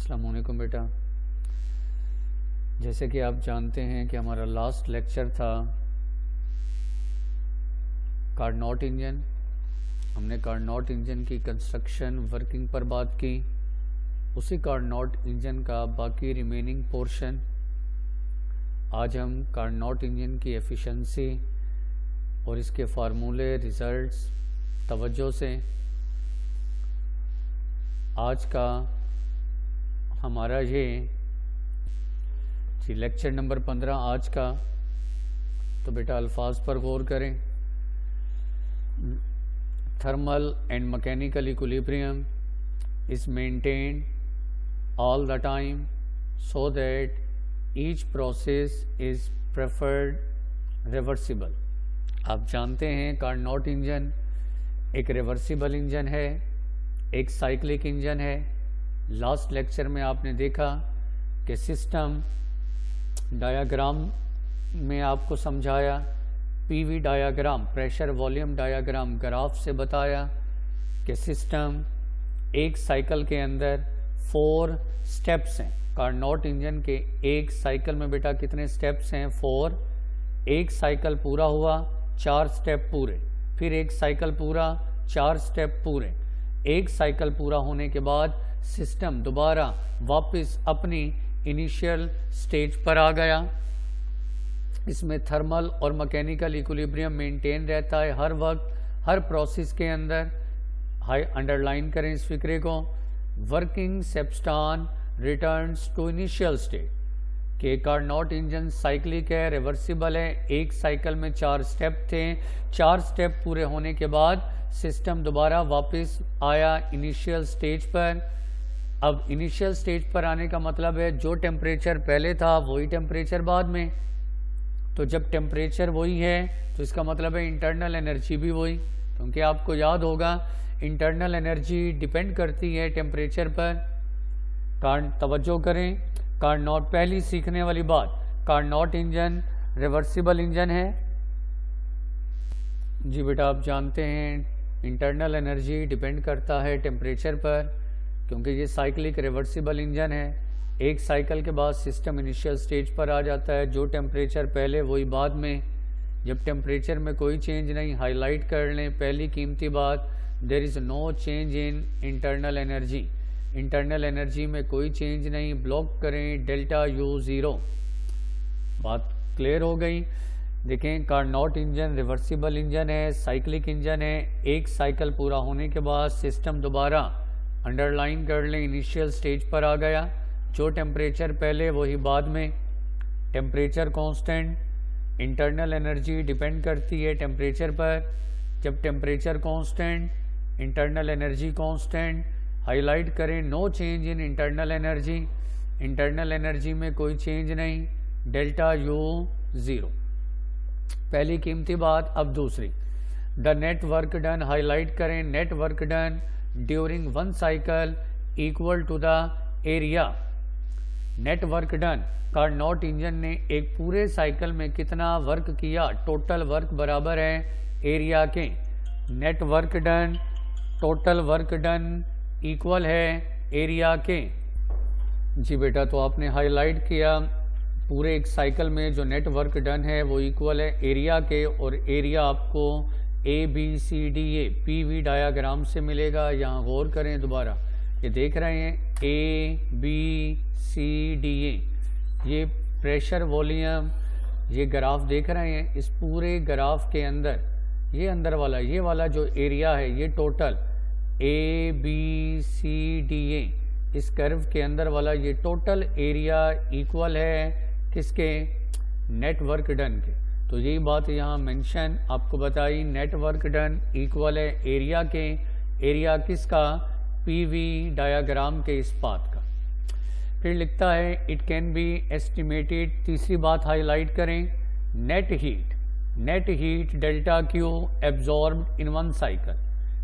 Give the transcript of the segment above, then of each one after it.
अस्सलाम वालेकुम बेटा। जैसे कि आप जानते हैं कि हमारा लास्ट लेक्चर था कार्नोट इंजन। हमने कार्नोट इंजन की कंस्ट्रक्शन वर्किंग पर बात की। उसी कार्नोट इंजन का बाकी रिमेनिंग पोर्शन आज हम कार्नोट इंजन की एफिशिएंसी और इसके फार्मूले रिजल्ट्स तवज्जो से आज का हमारा ये लेक्चर नंबर 15 आज का। तो बेटा अल्फाज पर गौर करें। Thermal and mechanical equilibrium is maintained all the time so that each process is preferred reversible। आप जानते हैं कार्नोट इंजन एक रिवर्सिबल इंजन है, एक साइक्लिक इंजन है। लास्ट लेक्चर में आपने देखा कि सिस्टम डायाग्राम में आपको समझाया, PV diagram pressure volume diagram graph से बताया कि सिस्टम एक साइकिल के अंदर 4 स्टेप्स हैं। कार्नोट इंजन के एक साइकिल में बेटा कितने स्टेप्स हैं? 4। एक साइकिल पूरा हुआ 4 स्टेप पूरे, फिर एक साइकिल पूरा 4 स्टेप पूरे। एक साइकिल पूरा होने के बाद सिस्टम दोबारा वापस अपनी इनिशियल स्टेज पर आ गया। इसमें थर्मल और मैकेनिकल इक्विलिब्रियम मेंटेन रहता है हर वक्त, हर प्रोसेस के अंदर। हाई अंडरलाइन करें इस फिक्रे को। Working substance returns to initial state के कार्नोट इंजन साइक्लिक है, रिवर्सिबल है। एक साइकिल में 4 स्टेप थे, 4 स्टेप पूरे होने के बाद सिस्टम दोबारा वापस आया इनिशियल स्टेज पर। अब इनिशियल स्टेज पर आने का मतलब है जो टेम्परेचर पहले था वही टेम्परेचर बाद में। तो जब टेम्परेचर वही है तो इसका मतलब है इंटरनल एनर्जी भी वही, क्योंकि आपको याद होगा इंटरनल एनर्जी डिपेंड करती है टेम्परेचर पर। तवज्जो करें, कार्नोट पहली सीखने वाली बात, कार्नोट इंजन रिवर्सिबल इंजन है। जी बेटा आप जानते हैं इंटरनल एनर्जी डिपेंड करता है टेम्परेचर पर, क्योंकि ये साइक्लिक रिवर्सिबल इंजन है। एक साइकिल के बाद सिस्टम इनिशियल स्टेज पर आ जाता है, जो टेम्परेचर पहले वही बाद में। जब टेम्परेचर में कोई चेंज नहीं, हाईलाइट कर लें पहली कीमती बात, there is no change in internal energy. Internal energy में कोई चेंज नहीं, ब्लॉक करें डेल्टा U 0। बात क्लियर हो गई। देखें कार्नोट इंजन रिवर्सिबल इंजन है, साइक्लिक इंजन है। एक साइकिल पूरा होने के बाद सिस्टम दोबारा अंडरलाइन कर लें इनिशियल स्टेज पर आ गया, जो टेम्परेचर पहले वही बाद में। Temperature constant, internal energy depend करती है टेम्परेचर पर। जब temperature constant, internal energy constant, highlight करें no change in internal energy. Internal energy में कोई चेंज नहीं, डेल्टा U 0। पहली कीमती बात। अब दूसरी, the net work done, highlight करें net work done during 1 cycle equal to the area. Net work done, Carnot engine ने एक पूरे साइकिल में कितना वर्क किया, टोटल वर्क बराबर है एरिया के। Net work done, total work done equal है एरिया के। जी बेटा तो आपने हाईलाइट किया पूरे एक साइकिल में जो नेट वर्क डन है वो इक्वल है एरिया के, और एरिया आपको ABCDA PV डायाग्राम से मिलेगा। यहाँ गौर करें दोबारा, ये देख रहे हैं ABCDA, ये प्रेशर वॉल्यूम, ये ग्राफ देख रहे हैं। इस पूरे ग्राफ के अंदर ये अंदर वाला, ये वाला जो एरिया है, ये टोटल ABCDA इस कर्व के अंदर वाला ये टोटल एरिया इक्वल है किसके? नेटवर्क डन के। तो यही बात यहाँ मेंशन आपको बताई, नेटवर्क डन इक्वल है एरिया के। एरिया किसका? PV डायाग्राम के इस बात का। फिर लिखता है इट कैन बी एस्टिमेटेड, तीसरी बात हाईलाइट करें, net heat delta Q absorbed इन 1 साइकिल।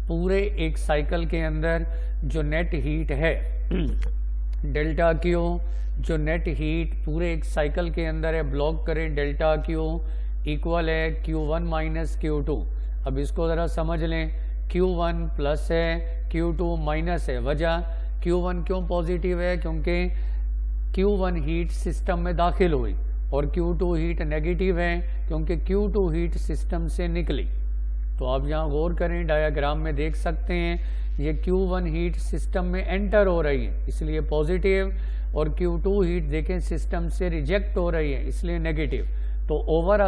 पूरे एक साइकिल के अंदर जो नेट हीट है डेल्टा Q, जो नेट हीट पूरे एक साइकिल के अंदर है, ब्लॉक करें डेल्टा Q इक्वल है Q1 माइनस Q2। अब इसको ज़रा समझ लें, Q1 प्लस है Q2 माइनस है। वजह Q1 क्यों पॉजिटिव है? क्योंकि Q1 हीट सिस्टम में दाखिल हुई और Q2 हीट नेगेटिव है क्योंकि Q2 हीट सिस्टम से निकली। तो आप यहाँ गौर करें, डायग्राम में देख सकते हैं ये Q1 हीट सिस्टम में एंटर हो रही है इसलिए पॉजिटिव, और Q2 हीट देखें सिस्टम से रिजेक्ट हो रही है इसलिए नेगेटिव। तो over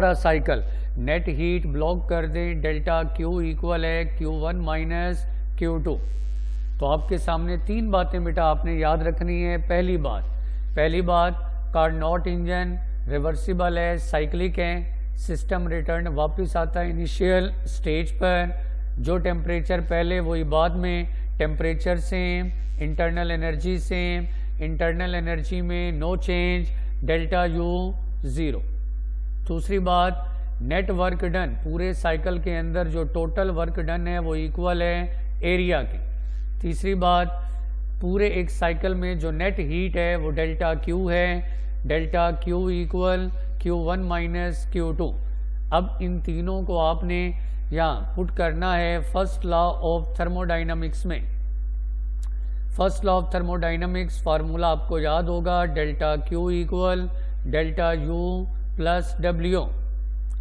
a cycle net heat block कर दें, डेल्टा Q इक्वल है Q1 माइनस Q2। तो आपके सामने तीन बातें बेटा आपने याद रखनी है। पहली बात कार्नोट इंजन रिवर्सिबल है, साइक्लिक है, सिस्टम रिटर्न वापस आता है इनिशियल स्टेज पर, जो टेम्परेचर पहले वही बाद में, temperature same, internal energy same, internal energy में नो चेंज, डेल्टा U 0। दूसरी बात नेट वर्क डन, पूरे साइकिल के अंदर जो टोटल वर्क डन है वो इक्वल है एरिया के। तीसरी बात पूरे एक साइकिल में जो नेट हीट है वो डेल्टा Q है, delta Q equal Q1 minus Q2। अब इन तीनों को आपने यहाँ पुट करना है फर्स्ट लॉ ऑफ थर्मोडाइनमिक्स में। First law of thermodynamics formula आपको याद होगा, delta Q equal delta U plus W।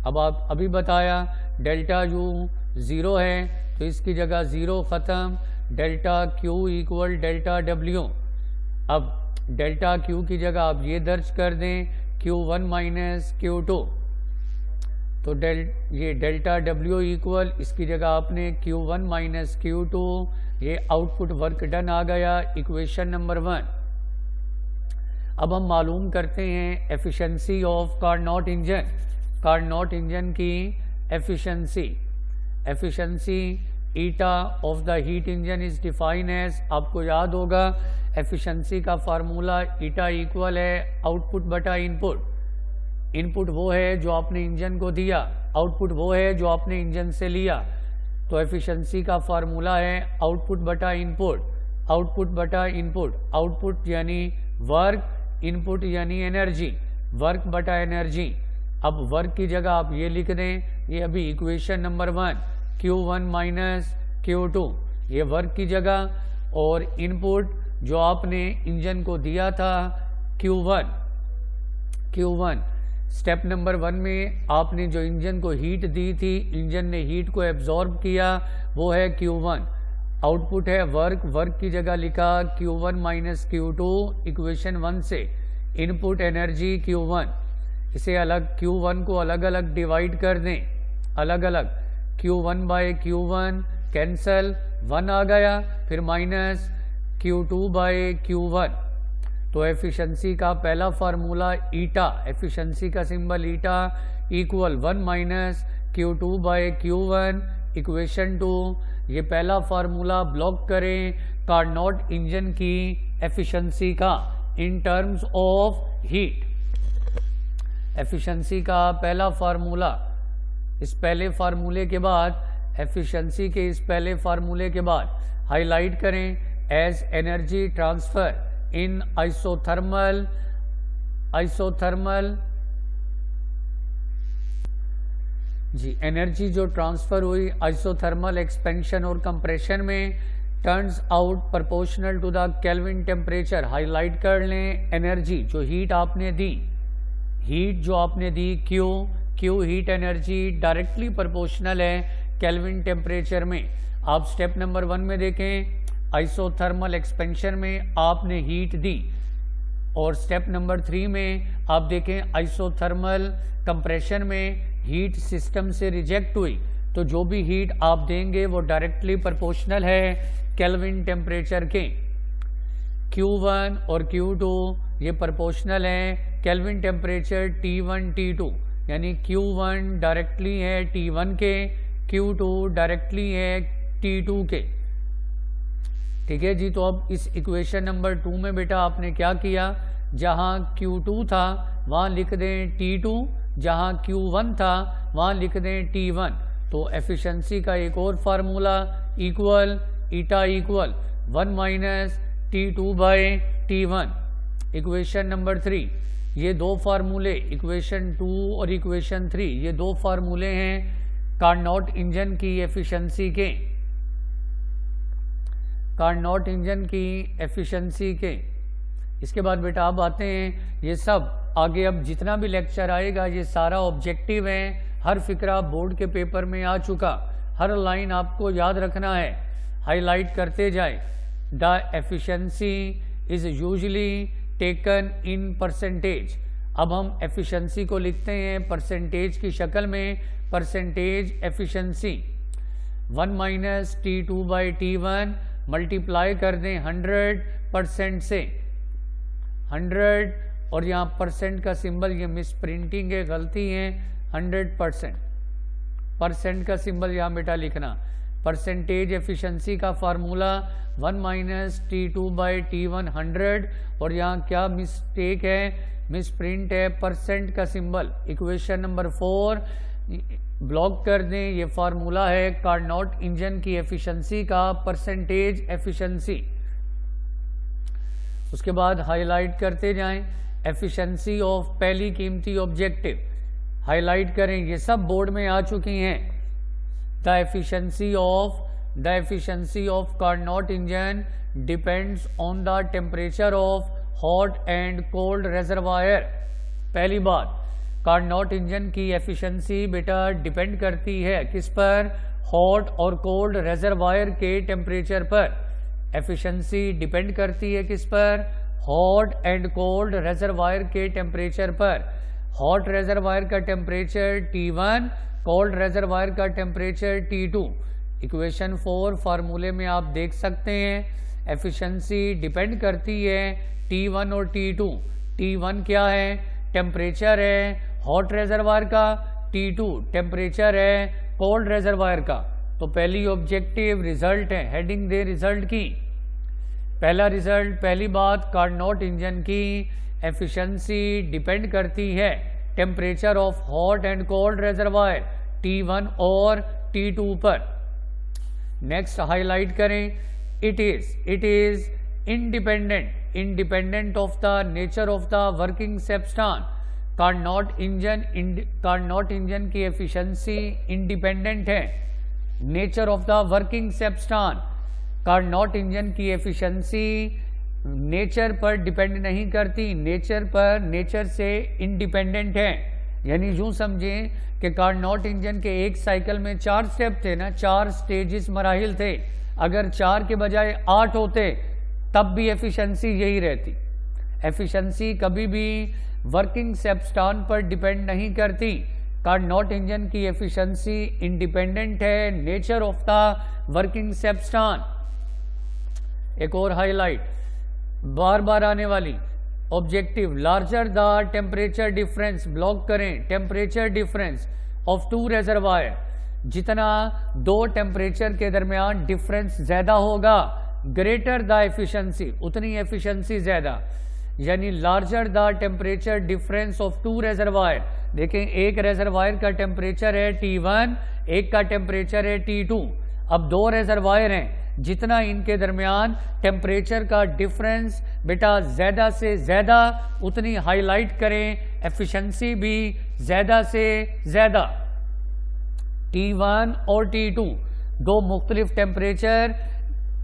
अब आप अभी बताया डेल्टा U 0 है तो इसकी जगह 0 ख़त्म, delta Q equal delta W। अब डेल्टा Q की जगह आप ये दर्ज कर दें Q1 माइनस Q2। तो ये डेल्टा W इक्वल इसकी जगह आपने Q1 माइनस Q2, ये आउटपुट वर्क डन आ गया, इक्वेशन नंबर 1। अब हम मालूम करते हैं efficiency of Carnot engine. Carnot engine की efficiency eta of the heat engine is define as, आपको याद होगा एफिशिएंसी का फार्मूला ईटा इक्वल है आउटपुट बटा इनपुट। इनपुट वो है जो आपने इंजन को दिया, आउटपुट वो है जो आपने इंजन से लिया। तो एफिशिएंसी का फार्मूला है आउटपुट बटा इनपुट, आउटपुट बटा इनपुट। आउटपुट यानी वर्क, इनपुट यानी एनर्जी, वर्क बटा एनर्जी। अब वर्क की जगह आप ये लिख दें, ये अभी equation number 1 Q1 minus Q2, ये वर्क की जगह, और इनपुट जो आपने इंजन को दिया था Q1। स्टेप नंबर 1 में आपने जो इंजन को हीट दी थी, इंजन ने हीट को एब्जॉर्ब किया, वो है Q1। आउटपुट है वर्क, वर्क की जगह लिखा Q1 माइनस Q2 इक्वेशन 1 से। इनपुट एनर्जी Q1, इसे अलग Q1 को अलग अलग डिवाइड कर दें, अलग अलग Q1 बाय Q1 कैंसल, 1 आ गया, फिर माइनस Q2 बाय Q1। तो एफिशिएंसी का पहला फार्मूला ईटा, एफिशिएंसी का symbol eta equal 1 minus Q2 by Q1 equation 2। ये पहला फार्मूला ब्लॉक करें कार्नोट इंजन की एफिशिएंसी का in terms of heat. Efficiency का पहला फार्मूला, इस पहले फार्मूले के बाद, एफिशिएंसी के इस पहले फार्मूले के बाद हाईलाइट करें as energy transfer in isothermal जी, एनर्जी जो ट्रांसफर हुई आइसोथर्मल एक्सपेंशन और कंप्रेशन में turns out proportional to the kelvin temperature. Highlight कर लें एनर्जी जो हीट आपने दी, हीट जो आपने दी Q heat energy directly proportional है केल्विन टेम्परेचर में। आप स्टेप नंबर 1 में देखें, आइसोथर्मल एक्सपेंशन में आपने हीट दी, और स्टेप नंबर 3 में आप देखें आइसोथर्मल कंप्रेशन में हीट सिस्टम से रिजेक्ट हुई। तो जो भी हीट आप देंगे वो डायरेक्टली प्रोपोर्शनल है केल्विन टेम्परेचर के। Q1 और Q2 ये प्रोपोर्शनल हैं केल्विन टेम्परेचर T1 T2, यानी Q1 डायरेक्टली है T1 के, Q2 डायरेक्टली है T2 के। ठीक है जी। तो अब इस इक्वेशन नंबर 2 में बेटा आपने क्या किया, जहां Q2 था वहां लिख दें T2, जहां Q1 था वहां लिख दें T1। तो एफिशिएंसी का एक और formula equal eta equal 1 minus T2 by T1। Equation number 3, ये दो फार्मूले इक्वेशन 2 और इक्वेशन 3, ये दो फार्मूले हैं कार्नोट इंजन की एफिशिएंसी के। कार्नोट इंजन की एफिशिएंसी के। इसके बाद बेटा अब आते हैं, ये सब आगे अब जितना भी लेक्चर आएगा ये सारा ऑब्जेक्टिव है, हर फिक्रा बोर्ड के पेपर में आ चुका, हर लाइन आपको याद रखना है, हाईलाइट करते जाए। The efficiency is usually taken in percentage. अब हम एफिशिएंसी को लिखते हैं परसेंटेज की शक्ल में, percentage efficiency 1 minus T2 by T1 multiply कर दें 100% से, 100, और यहाँ परसेंट का सिंबल ये मिस प्रिंटिंग है, गलती है, 100%, परसेंट का सिंबल यहाँ बेटा लिखना। परसेंटेज एफिशिएंसी का formula 1 minus T2 by T1 100, और यहाँ क्या मिस्टेक है, मिस प्रिंट है, परसेंट का सिंबल। इक्वेशन नंबर 4 ब्लॉक कर दें, ये फार्मूला है कार्नोट इंजन की एफिशिएंसी का, परसेंटेज एफिशिएंसी। उसके बाद हाईलाइट करते जाएं, एफिशिएंसी ऑफ पहली कीमती ऑब्जेक्टिव हाईलाइट करें, ये सब बोर्ड में आ चुकी हैं। The efficiency of Carnot engine depends on the temperature of hot and cold reservoir. पहली बात, कार्नोट इंजन की एफिशिएंसी बेटा डिपेंड करती है किस पर, हॉट और कोल्ड रेजरवायर के टेम्परेचर पर। एफिशिएंसी डिपेंड करती है किस पर, हॉट एंड कोल्ड रेजरवायर के टेम्परेचर पर। हॉट रेजरवायर का टेम्परेचर T1, कोल्ड रेजरवायर का टेम्परेचर T2। इक्वेशन 4 फार्मूले में आप देख सकते हैं, एफिशिएंसी डिपेंड करती है T1 और T2। T1 क्या है, टेम्परेचर है हॉट रेजरवायर का, T2 टेम्परेचर है कोल्ड रेजरवायर का। तो पहली ऑब्जेक्टिव रिजल्ट है, हेडिंग दे रिजल्ट की। पहला रिजल्ट, पहली बात, कार्नोट इंजन की एफिशिएंसी डिपेंड करती है temperature of hot and cold reservoir T1 और T2 पर। नेक्स्ट हाईलाइट करें, it is independent of the nature of the working substance. Carnot engine की एफिशिएंसी इंडिपेंडेंट है nature of the working substance. Carnot engine की efficiency nature पर depend नहीं करती, nature से इंडिपेंडेंट है। यानी यूं समझें कि कार्नोट इंजन के एक साइकिल में 4 स्टेप थे ना, 4 स्टेजेस मराहिल थे। अगर 4 के बजाय 8 होते तब भी एफिशिएंसी यही रहती। एफिशिएंसी कभी भी वर्किंग सब्सटेंस पर डिपेंड नहीं करती। कार्नोट इंजन की एफिशिएंसी इंडिपेंडेंट है nature of the working substance. एक और हाईलाइट, बार बार आने वाली objective, larger the temperature difference, block करें, टेम्परेचर डिफरेंस ऑफ 2 रेजरवायर। जितना 2 टेम्परेचर के दरमियान डिफरेंस ज्यादा होगा, ग्रेटर द एफिशिएंसी, उतनी एफिशिएंसी ज्यादा। यानी larger the temperature difference of 2 reservoir. देखें, एक रेजरवायर का टेम्परेचर है T1, एक का टेम्परेचर है T2। अब 2 रेजरवायर हैं, जितना इनके दरमियान टेम्परेचर का डिफरेंस बेटा ज्यादा से ज्यादा, उतनी हाईलाइट करें एफिशिएंसी भी ज्यादा से ज्यादा। T1 और T2 2 मुख्तलिफ टेम्परेचर,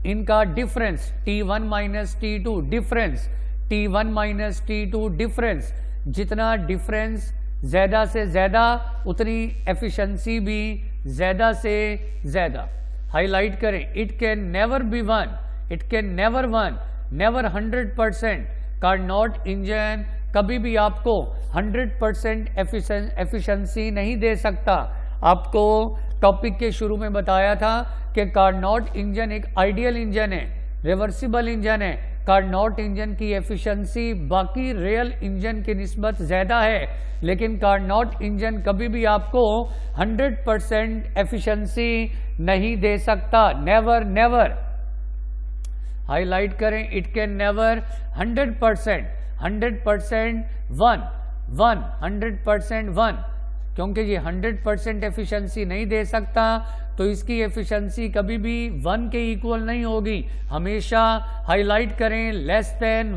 इनका difference T1 minus T2 difference, T1 minus T2 difference. जितना डिफरेंस ज्यादा से ज्यादा, उतनी एफिशिएंसी भी ज्यादा से ज्यादा। हाईलाइट करें, it can never be 100%। Carnot engine कभी भी आपको 100% एफिशिएंसी नहीं दे सकता। आपको टॉपिक के शुरू में बताया था कि कार्नोट इंजन एक आइडियल इंजन है, रिवर्सिबल इंजन है। कार्नोट इंजन की एफिशिएंसी बाकी रियल इंजन की निस्बत ज्यादा है, लेकिन कार्नोट इंजन कभी भी आपको 100% एफिशिएंसी नहीं दे सकता। नेवर। हाईलाइट करें, इट कैन नेवर 100%, 100%, क्योंकि ये 100% एफिशिएंसी नहीं दे सकता, तो इसकी एफिशिएंसी कभी भी 1 के इक्वल नहीं होगी। हमेशा हाईलाइट करें लेस देन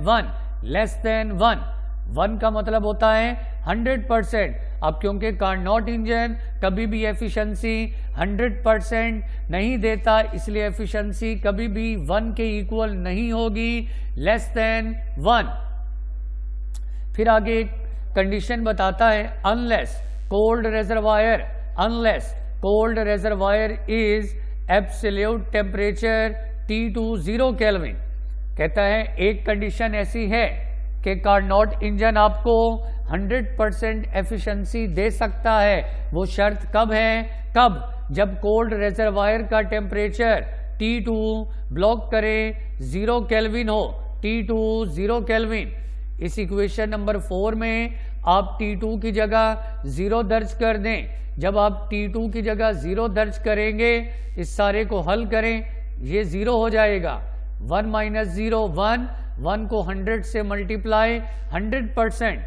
1 का मतलब होता है 100%। अब क्योंकि कार्नोट इंजन कभी भी एफिशिएंसी 100% नहीं देता, इसलिए एफिशिएंसी कभी भी 1 के इक्वल नहीं होगी, लेस देन 1। फिर आगे कंडीशन बताता है, unless cold reservoir is absolute temperature T2 0 kelvin. कहता है एक कंडीशन ऐसी है कि कार्नोट इंजन आपको 100% एफिशिएंसी दे सकता है। वो शर्त कब है? जब कोल्ड रिजर्वायर का टेम्परेचर T2 ब्लॉक करे 0 केल्विन हो, T2 0 केल्विन। इस इक्वेशन नंबर 4 में आप T2 की जगह 0 दर्ज कर दें। जब आप T2 की जगह 0 दर्ज करेंगे, इस सारे को हल करें, ये 0 हो जाएगा। 1 माइनस 0 1 को 100 से मल्टीप्लाई 100%,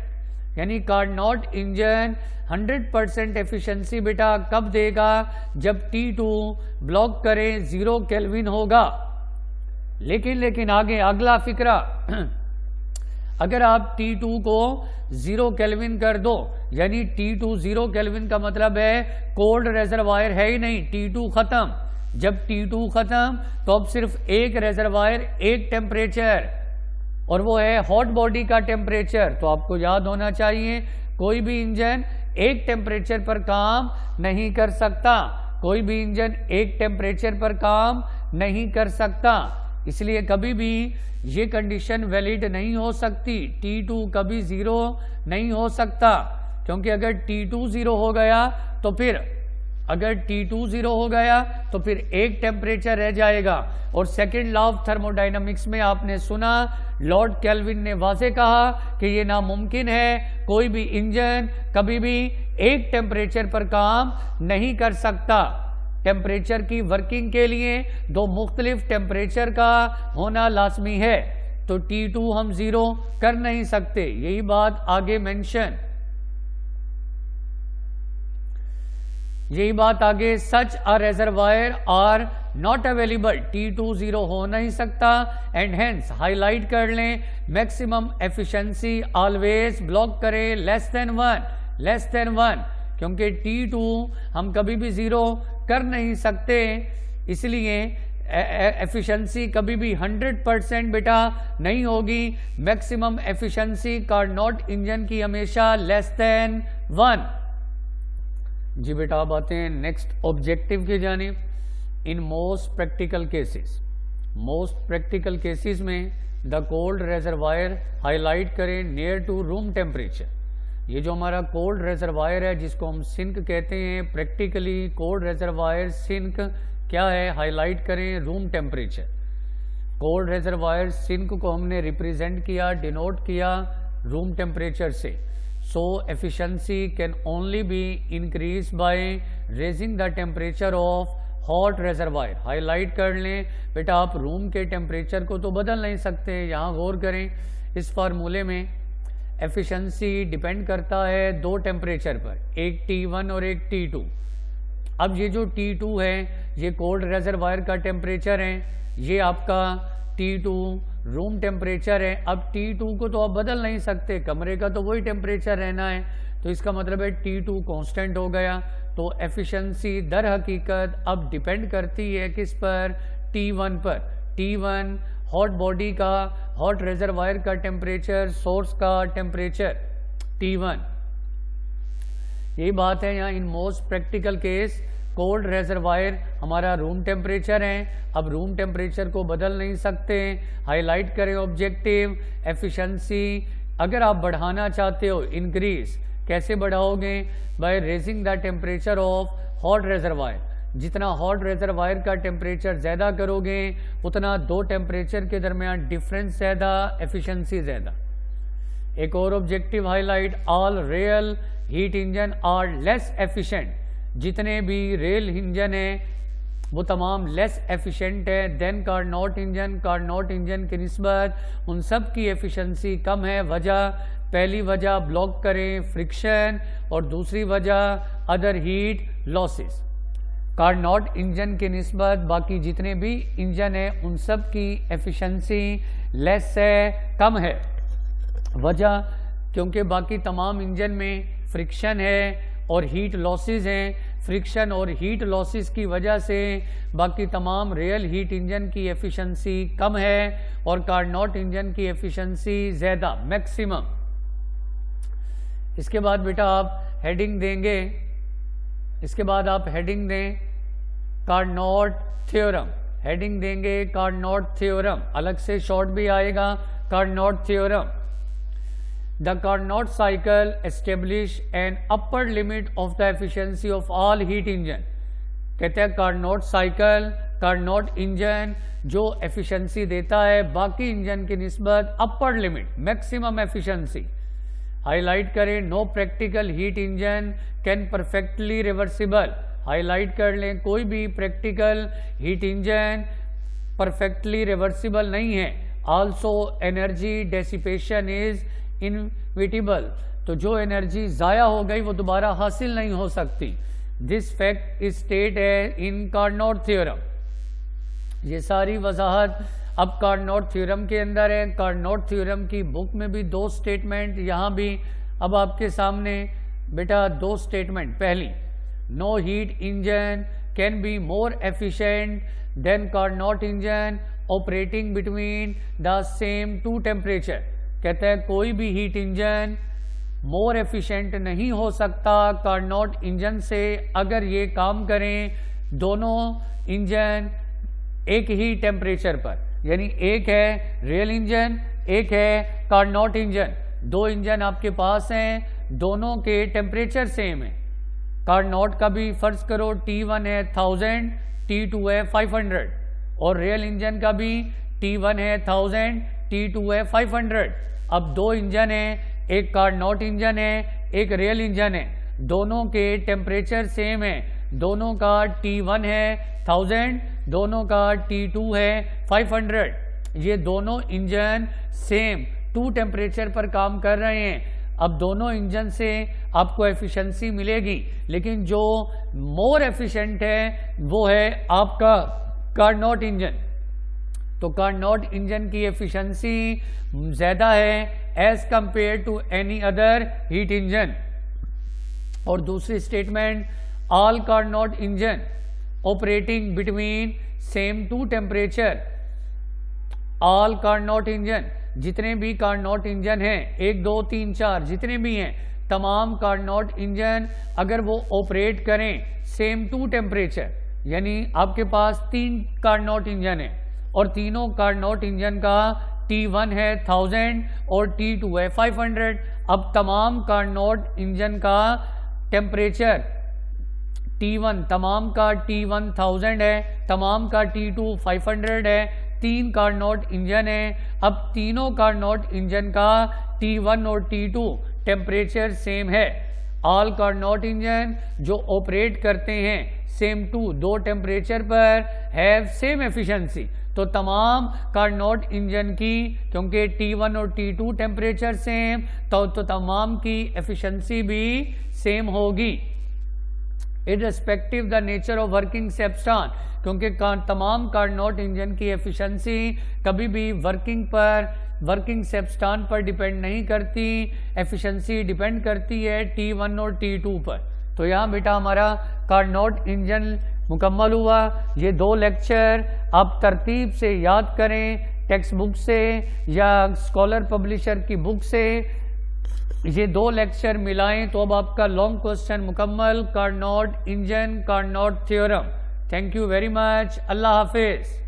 यानी कार्नोट इंजन 100% एफिशिएंसी बेटा कब देगा? जब T2 ब्लॉक करें 0 केल्विन होगा। लेकिन आगे अगला फिक्रा, अगर आप T2 को 0 केल्विन कर दो, यानी T2 0 केल्विन का मतलब है कोल्ड रिजर्वायर है ही नहीं, T2 खत्म। जब T2 खत्म तो अब सिर्फ एक रिजर्वायर, एक टेम्परेचर, और वो है हॉट बॉडी का टेम्परेचर। तो आपको याद होना चाहिए, कोई भी इंजन एक टेम्परेचर पर काम नहीं कर सकता, कोई भी इंजन एक टेम्परेचर पर काम नहीं कर सकता। इसलिए कभी भी ये कंडीशन वैलिड नहीं हो सकती, T2 कभी 0 नहीं हो सकता, क्योंकि अगर T2 0 हो गया तो फिर एक टेम्परेचर रह जाएगा। और सेकेंड लॉ ऑफ थर्मोडायनामिक्स में आपने सुना, लॉर्ड केल्विन ने वाज़े कहा कि ये नामुमकिन है, कोई भी इंजन कभी भी एक टेम्परेचर पर काम नहीं कर सकता। टेम्परेचर की वर्किंग के लिए दो मुख्तलिफ टेम्परेचर का होना लाजमी है, तो T2 हम 0 कर नहीं सकते। यही बात आगे such a reservoir are not available, T2 0 हो नहीं सकता। एंड हेंस हाईलाइट कर लें, मैक्सिमम एफिशिएंसी ऑलवेज ब्लॉक करें लेस देन 1, क्योंकि T2 हम कभी भी 0 कर नहीं सकते, इसलिए एफिशिएंसी कभी भी 100% बेटा नहीं होगी। मैक्सिमम एफिशिएंसी कार्नोट इंजन की हमेशा लेस देन 1। जी बेटा, अब आते हैं नेक्स्ट ऑब्जेक्टिव की जानिब। इन मोस्ट प्रैक्टिकल केसेस में द कोल्ड रिजर्वायर हाईलाइट करें नियर टू रूम टेम्परेचर। ये जो हमारा कोल्ड रिजर्वायर है, जिसको हम सिंक कहते हैं, प्रैक्टिकली कोल्ड रिजर्वायर सिंक क्या है, हाईलाइट करें room temperature. Cold reservoir sink को हमने रिप्रेजेंट किया, डिनोट किया रूम टेम्परेचर से। So efficiency can only be increase by raising the temperature of hot reservoir. Highlight कर लें बेटा, आप रूम के टेम्परेचर को तो बदल नहीं सकते। यहाँ गौर करें, इस फार्मूले में एफिशिएंसी डिपेंड करता है दो टेम्परेचर पर, एक T1 और एक T2। अब ये जो T2 है, ये कोल्ड रिजर्वायर का टेम्परेचर है, ये आपका T2 रूम टेम्परेचर है। अब T2 को तो आप बदल नहीं सकते, कमरे का तो वही टेम्परेचर रहना है, तो इसका मतलब है T2 कांस्टेंट हो गया। तो एफिशिएंसी दर हकीकत अब डिपेंड करती है किस पर, T1 पर। T1 हॉट बॉडी का, हॉट रिजर्वायर का टेम्परेचर, सोर्स का टेम्परेचर T1। यही बात है यहाँ। In most practical case cold reservoir हमारा रूम टेम्परेचर है, अब रूम टेम्परेचर को बदल नहीं सकते। हाईलाइट करें ऑब्जेक्टिव, एफिशिएंसी अगर आप बढ़ाना चाहते हो, इंक्रीज कैसे बढ़ाओगे? By raising the temperature of hot reservoir. जितना हॉट रिजर्वायर का टेम्परेचर ज़्यादा करोगे, उतना दो टेम्परेचर के दरमियान डिफरेंस ज़्यादा, एफिशिएंसी ज़्यादा। एक और objective highlight, all real heat engine are less efficient. जितने भी रेल इंजन हैं वो तमाम लेस एफिशिएंट है than Carnot engine. Carnot engine की निस्बत उन सब की एफिशिएंसी कम है। वजह, पहली वजह ब्लॉक करें फ्रिक्शन, और दूसरी वजह other heat losses. Carnot engine के निस्बत बाकी जितने भी इंजन हैं उन सब की एफिशिएंसी लेस है, कम है। वजह, क्योंकि बाकी तमाम इंजन में फ्रिक्शन है और हीट लॉसेस हैं, फ्रिक्शन और हीट लॉसेस की वजह से बाकी तमाम रियल हीट इंजन की एफिशिएंसी कम है और कार्नोट इंजन की एफिशिएंसी ज़्यादा, मैक्सिमम। इसके बाद बेटा आप हेडिंग देंगे, इसके बाद आप हेडिंग दें कार्नोट थ्योरम, हेडिंग देंगे कार्नोट थ्योरम, अलग से शॉर्ट भी आएगा Carnot theorem. The Carnot cycle establish an upper limit of the efficiency of all heat engine। कहते हैं कार्नोट साइकिल, कार्नोट इंजन जो एफिशिएंसी देता है बाकी इंजन की निस्बत upper limit, maximum efficiency. Highlight करें no practical heat engine can perfectly reversible, highlight कर लें कोई भी practical heat engine perfectly reversible नहीं है। Also energy dissipation is inevitable, तो जो एनर्जी ज़ाया हो गई वो दोबारा हासिल नहीं हो सकती। दिस फैक्ट इज स्टेट है इन कार्नोट थ्योरम। ये सारी वजाहत अब कार्नोट थ्योरम के अंदर है। कार्नोट थ्योरम की बुक में भी दो स्टेटमेंट, यहाँ भी अब आपके सामने बेटा दो स्टेटमेंट। पहली, no heat engine can be more efficient than Carnot engine operating between the same two temperature. कहते हैं कोई भी हीट इंजन मोर एफिशिएंट नहीं हो सकता कार्नोट इंजन से अगर ये काम करें दोनों इंजन एक ही टेम्परेचर पर, यानी एक है रियल इंजन, एक है कार्नोट इंजन। दो इंजन आपके पास हैं, दोनों के टेम्परेचर सेम है। कार्नोट का भी फर्ज करो T1 है 1000, T2 है 500, और रियल इंजन का भी T1 है 1000, T2 है 500। अब दो इंजन है, एक कार्नोट इंजन है, एक रियल इंजन है, दोनों के टेम्परेचर सेम है। दोनों का T1 है 1000, दोनों का T2 है 500। ये दोनों इंजन सेम टू टेम्परेचर पर काम कर रहे हैं। अब दोनों इंजन से आपको एफिशिएंसी मिलेगी, लेकिन जो मोर एफिशिएंट है वो है आपका कार्नोट इंजन। तो कार्नोट इंजन की एफिशिएंसी ज़्यादा है as compare to any other heat engine. और दूसरी statement, all Carnot engine operating between same two temperature, all Carnot engine, जितने भी कार्नोट इंजन हैं 1 2 3 4 जितने भी हैं, तमाम कार्नोट इंजन अगर वो ऑपरेट करें सेम टू टेम्परेचर, यानी आपके पास 3 कार्नोट इंजन है और तीनों कार्नोट इंजन का T1 है 1000 और T2 है 500। अब तमाम कार्नोट इंजन का टेम्परेचर T1, तमाम का T1 1000 है, तमाम का T2 500 है। 3 कार्नोट इंजन है। अब तीनों कार्नोट इंजन का T1 और T2 टेम्परेचर सेम है। ऑल कार्नोट इंजन जो ऑपरेट करते हैं सेम टू, दो टेम्परेचर पर, हैव सेम एफिशिएंसी। तो तमाम कार्नोट इंजन की, क्योंकि T1 और T2 टेम्परेचर सेम, तो तमाम की एफिशिएंसी भी सेम होगी irrespective the nature of working substance, क्योंकि तमाम कार्नोट इंजन की एफिशिएंसी कभी भी वर्किंग सेप्स्टान पर डिपेंड नहीं करती, एफिशिएंसी डिपेंड करती है T1 और T2 पर। तो यहाँ बेटा हमारा कार्नोट इंजन मुकम्मल हुआ। ये 2 लेक्चर आप तरतीब से याद करें, टेक्स्ट बुक से या स्कॉलर पब्लिशर की बुक से। ये 2 लेक्चर मिलाएं तो अब आपका लॉन्ग क्वेश्चन मुकम्मल, Carnot engine, Carnot theorem. Thank you very much. Allah Hafiz.